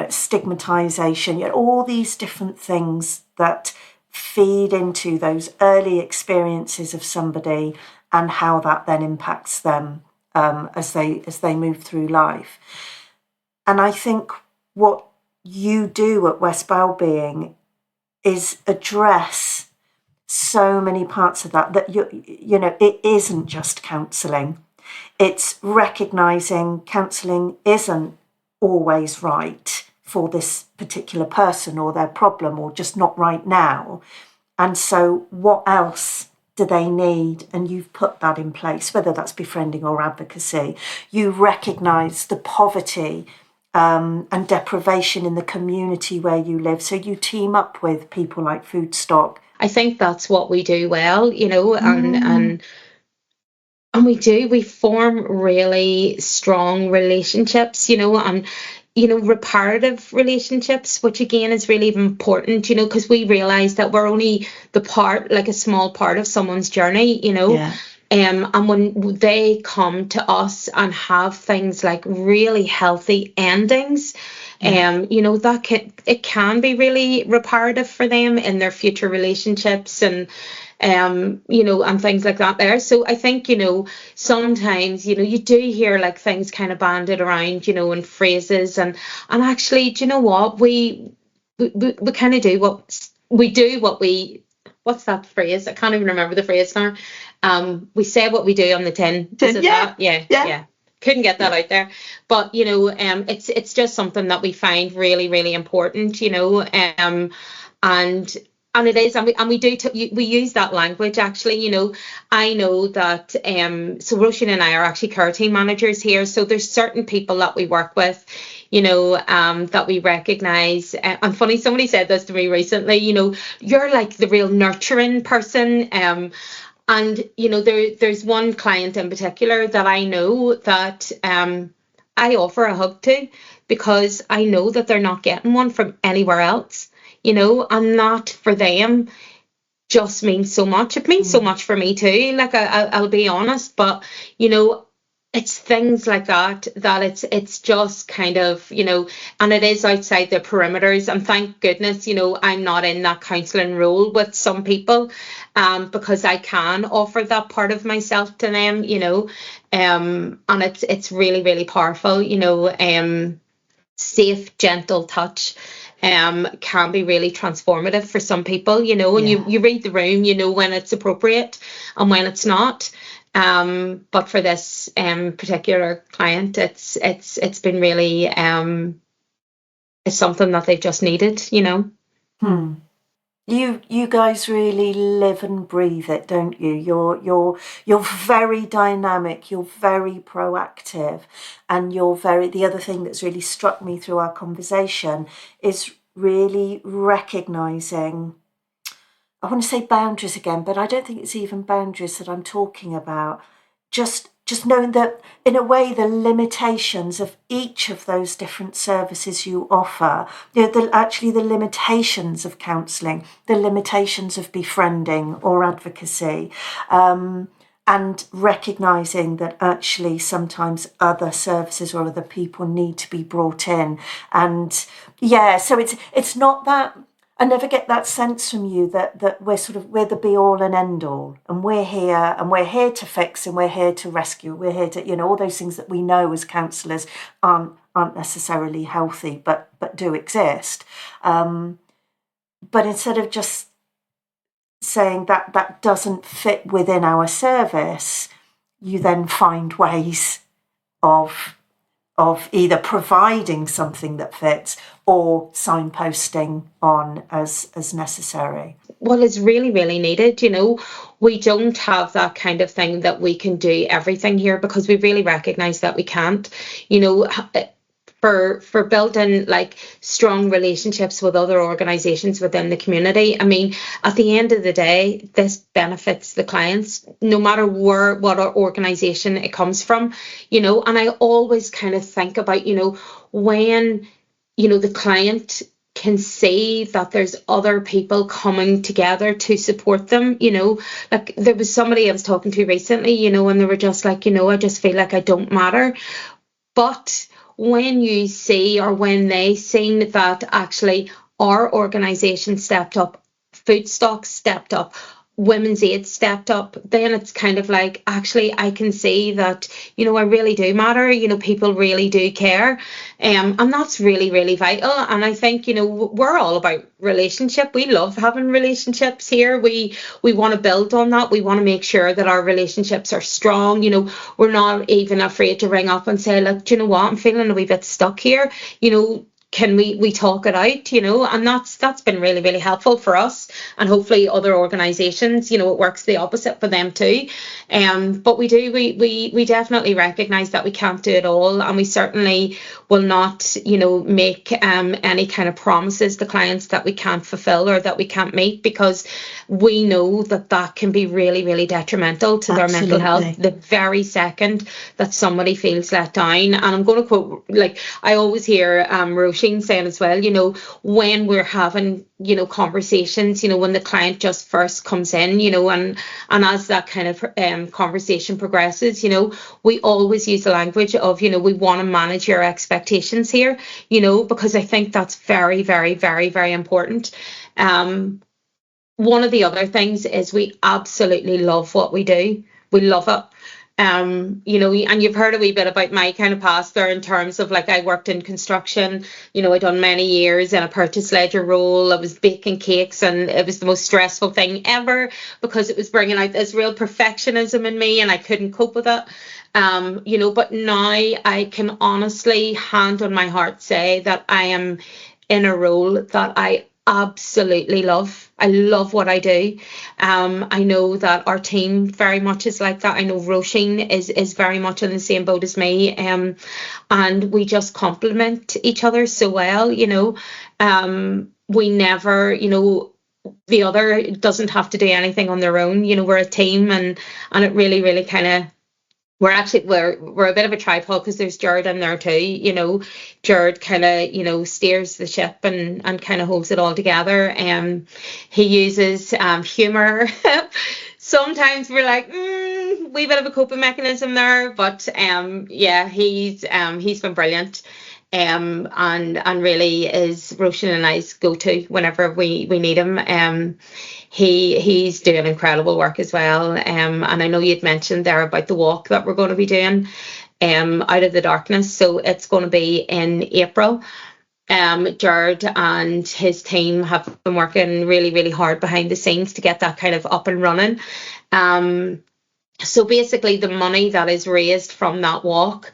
stigmatization, all these different things that feed into those early experiences of somebody and how that then impacts them as they move through life. And I think what you do at West Wellbeing is address so many parts of that it isn't just counselling. It's recognising counselling isn't always right for this particular person or their problem, or just not right now. And so what else do they need? And you've put that in place, whether that's befriending or advocacy. You recognise the poverty and deprivation in the community where you live. So you team up with people like Food Stock. I think that's what we do well, and we form really strong relationships, and reparative relationships, which again is really important, because we realize that we're only like a small part of someone's journey, Yeah. And when they come to us and have things like really healthy endings, it can be really reparative for them in their future relationships and and things like that there. So I think, sometimes, you do hear like things kind of banded around, in phrases and actually, do you know what? We kind of do what's that phrase? I can't even remember the phrase now. We say what we do on the tin. Is it that? Yeah. Couldn't get that out there, but it's just something that we find really, really important, and it is, and we do we use that language actually. I know that so Roisin and I are actually care team managers here, so there's certain people that we work with, that we recognize. And funny, somebody said this to me recently. You're like the real nurturing person. And there's one client in particular that I know that I offer a hug to, because I know that they're not getting one from anywhere else, and that for them just means so much. It means so much for me too. Like I'll be honest, but it's things like that it's just kind of, and it is outside the perimeters. And thank goodness, I'm not in that counselling role with some people, because I can offer that part of myself to them, and it's really, really powerful, safe, gentle touch can be really transformative for some people, and you read the room, when it's appropriate and when it's not. But for this particular client, it's been really it's something that they've just needed, You guys really live and breathe it, don't you? You're very dynamic, you're very proactive, and the other thing that's really struck me through our conversation is really recognizing, I want to say boundaries again, but I don't think it's even boundaries that I'm talking about. Just knowing that, in a way, the limitations of each of those different services you offer, the limitations of counselling, the limitations of befriending or advocacy, and recognising that actually sometimes other services or other people need to be brought in. And so it's not that. I never get that sense from you that we're the be all and end all, and we're here to fix, and we're here to rescue, we're here to, all those things that we know as counsellors aren't necessarily healthy, but do exist. But instead of just saying that doesn't fit within our service, you then find ways of either providing something that fits or signposting on as necessary. Well, it's really, really needed. We don't have that kind of thing that we can do everything here, because we really recognise that we can't. For building like strong relationships with other organisations within the community. I mean, at the end of the day, this benefits the clients, no matter what organisation it comes from, and I always kind of think about, when, the client can see that there's other people coming together to support them, like there was somebody I was talking to recently, and they were just like, I just feel like I don't matter. But when you see, or when they seen that actually our organisation stepped up, Food Stock stepped up, Women's Aid stepped up, then it's kind of like, actually, I can see that, I really do matter, people really do care. And that's really, really vital. And I think, we're all about relationship. We love having relationships here. We want to build on that. We want to make sure that our relationships are strong. We're not even afraid to ring up and say, look, do you know what? I'm feeling a wee bit stuck here. Can we talk it out, and that's been really, really helpful for us, and hopefully other organisations, it works the opposite for them too. But we definitely recognise that we can't do it all, and we certainly will not, make any kind of promises to clients that we can't fulfil or that we can't meet, because we know that can be really, really detrimental to their mental health the very second that somebody feels let down. And I'm going to quote, like I always hear Roisin saying as well, when we're having, conversations, when the client just first comes in, and as that kind of conversation progresses, we always use the language of, we want to manage your expectations here, because I think that's very, very, very, very important. One of the other things is we absolutely love what we do. We love it. And you've heard a wee bit about my kind of past there, in terms of like I worked in construction, I done many years in a purchase ledger role. I was baking cakes, and it was the most stressful thing ever, because it was bringing out this real perfectionism in me, and I couldn't cope with it. But now I can honestly, hand on my heart, say that I am in a role that I absolutely love. I love what I do. I know that our team very much is like that. I know Roisin is very much in the same boat as me, and we just complement each other so well. We never, the other doesn't have to do anything on their own. We're a team, and it really, really kind of, we're a bit of a tripod, because there's Jared in there too. Jared kind of, steers the ship and kind of holds it all together. He uses humour. Sometimes we're like, wee bit of a coping mechanism there, but he's been brilliant. And really is Roisin and I's go-to whenever we need him. He's doing incredible work as well. And I know you'd mentioned there about the walk that we're going to be doing out of the darkness. So it's going to be in April. Jared and his team have been working really, really hard behind the scenes to get that kind of up and running. So basically the money that is raised from that walk,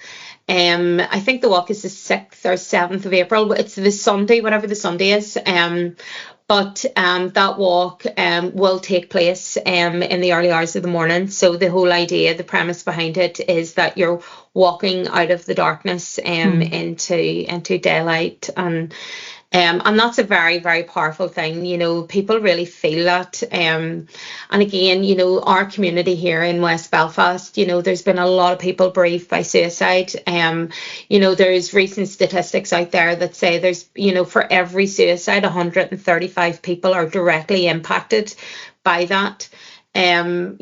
I think the walk is the 6th or 7th of April. It's the Sunday, whatever the Sunday is. But that walk will take place in the early hours of the morning. So the whole idea, the premise behind it, is that you're walking out of the darkness into daylight, and that's a very, very powerful thing. People really feel that. And again, our community here in West Belfast, there's been a lot of people bereaved by suicide. There's recent statistics out there that say there's, for every suicide, 135 people are directly impacted by that. And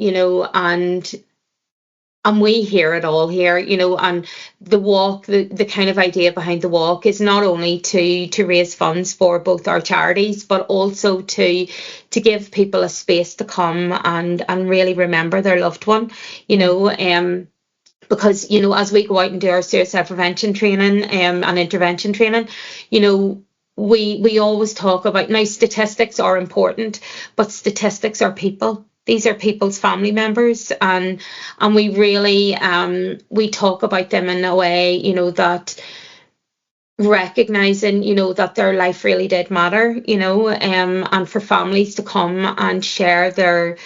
And we hear it all here, you know, and the walk, the kind of idea behind the walk is not only to raise funds for both our charities, but also to give people a space to come and really remember their loved one, you know, because, you know, as we go out and do our suicide prevention training and intervention training, you know, we always talk about, now statistics are important, but statistics are people. These are people's family members, and we really we talk about them in a way, you know, that recognizing, you know, that their life really did matter, you know, and for families to come and share their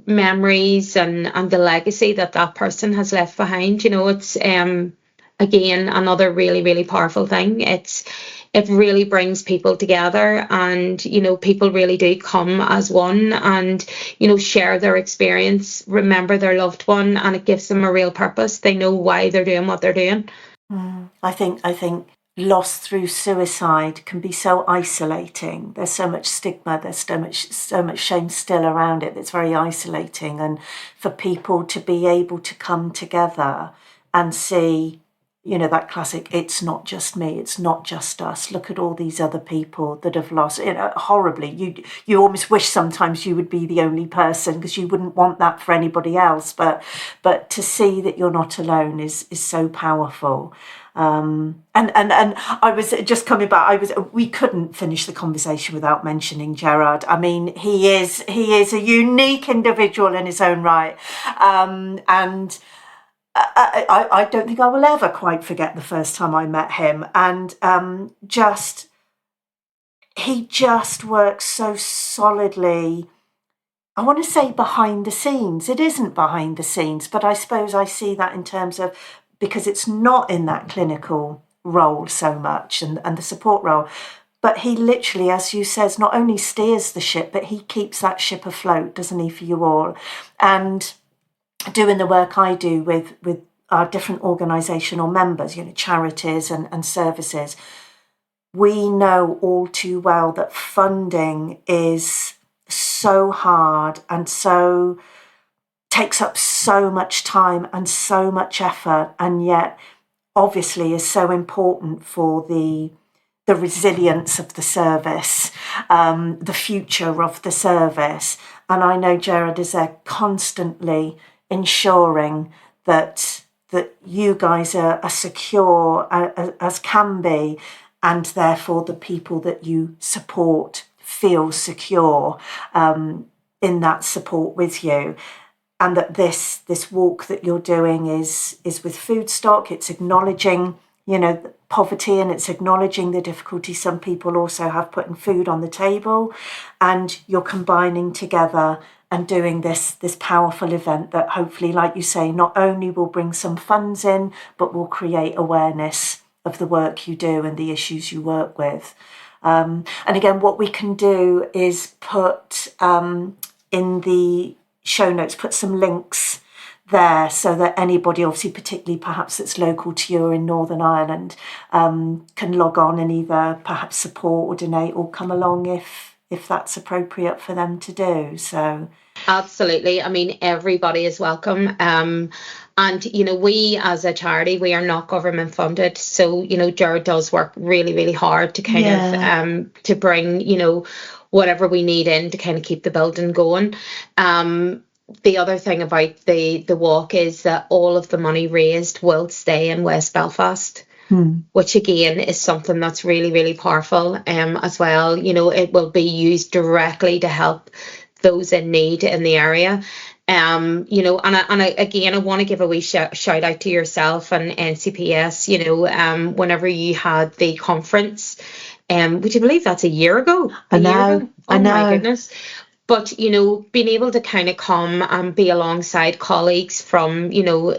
memories and the legacy that that person has left behind, you know, it's again another really, really powerful thing. It really brings people together, and, you know, people really do come as one and, you know, share their experience, remember their loved one, and it gives them a real purpose. They know why they're doing what they're doing. I think loss through suicide can be so isolating. There's so much stigma, there's so much shame still around it. It's very isolating, and for people to be able to come together and see, you know, that classic, it's not just me, it's not just us. Look at all these other people that have lost, you know, horribly. You almost wish sometimes you would be the only person, because you wouldn't want that for anybody else. But to see that you're not alone is so powerful. And I was just coming back. We couldn't finish the conversation without mentioning Gerard. I mean, he is a unique individual in his own right, and I don't think I will ever quite forget the first time I met him. And he just works so solidly. I want to say behind the scenes. It isn't behind the scenes, but I suppose I see that in terms of, because it's not in that clinical role so much and the support role. But he literally, as you says, not only steers the ship, but he keeps that ship afloat, doesn't he, for you all? And doing the work I do with our different organisational members, you know, charities and services, we know all too well that funding is so hard and so takes up so much time and so much effort, and yet obviously is so important for the resilience of the service, the future of the service. And I know Gerard is there constantly ensuring that you guys are secure as can be, and therefore the people that you support feel secure in that support with you. And that this walk that you're doing is with food stock. It's acknowledging, you know, poverty, and it's acknowledging the difficulty some people also have putting food on the table. And you're combining together and doing this powerful event that hopefully, like you say, not only will bring some funds in, but will create awareness of the work you do and the issues you work with. And again, what we can do is put in the show notes, put some links there so that anybody, obviously particularly perhaps that's local to you or in Northern Ireland, can log on and either perhaps support or donate or come along if that's appropriate for them to do. So absolutely, I mean, everybody is welcome. And, you know, we as a charity, we are not government funded. So, you know, Gerard does work really, really hard to kind of to bring, you know, whatever we need in to kind of keep the building going. The other thing about the walk is that all of the money raised will stay in West Belfast, which again is something that's really, really powerful as well. You know, it will be used directly to help those in need in the area. You know, and I want to give a wee shout out to yourself and NCPS, you know, whenever you had the conference, would you believe that's a year ago? I know. My goodness. But, you know, being able to kind of come and be alongside colleagues from, you know,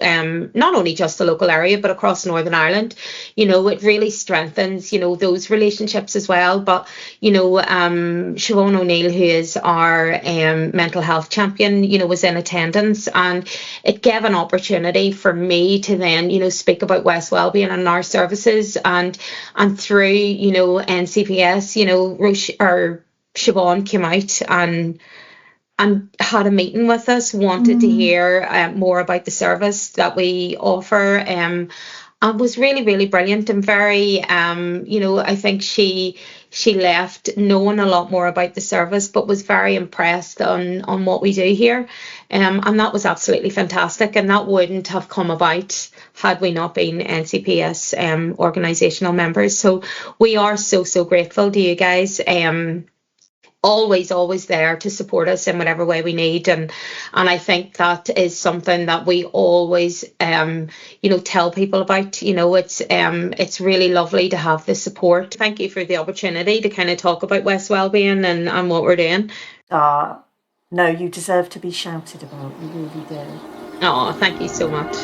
not only just the local area, but across Northern Ireland, you know, it really strengthens, you know, those relationships as well. But, you know, Siobhan O'Neill, who is our mental health champion, you know, was in attendance, and it gave an opportunity for me to then, you know, speak about West Wellbeing and our services, and through, you know, NCPS, you know, Siobhan came out and and had a meeting with us, wanted to hear more about the service that we offer, and was really, really brilliant and very, I think she left knowing a lot more about the service, but was very impressed on what we do here. And that was absolutely fantastic. And that wouldn't have come about had we not been NCPS organisational members. So we are so, so grateful to you guys. Always there to support us in whatever way we need, and I think that is something that we always tell people about. It's really lovely to have the support. Thank you for the opportunity to kind of talk about West Wellbeing and what we're doing. No, you deserve to be shouted about, you really do. Oh, thank you so much.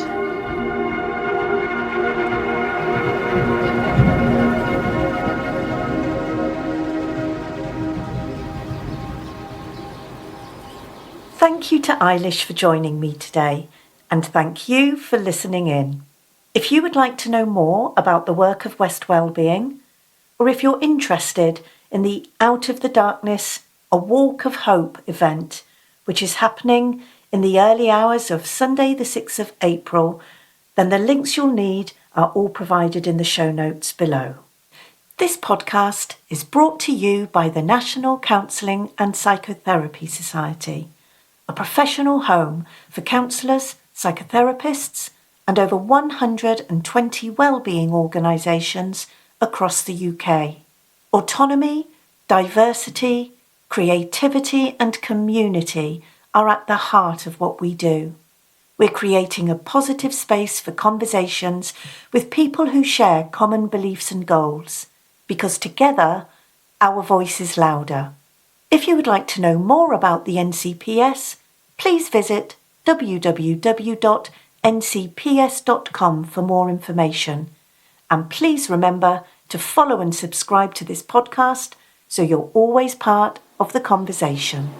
Thank you to Eilish for joining me today, and thank you for listening in. If you would like to know more about the work of West Wellbeing, or if you're interested in the Out of the Darkness, A Walk of Hope event, which is happening in the early hours of Sunday the 6th of April, then the links you'll need are all provided in the show notes below. This podcast is brought to you by the National Counselling and Psychotherapy Society, a professional home for counsellors, psychotherapists, and over 120 wellbeing organisations across the UK. Autonomy, diversity, creativity and community are at the heart of what we do. We're creating a positive space for conversations with people who share common beliefs and goals, because together our voice is louder. If you would like to know more about the NCPS, please visit www.ncps.com for more information. And please remember to follow and subscribe to this podcast so you're always part of the conversation.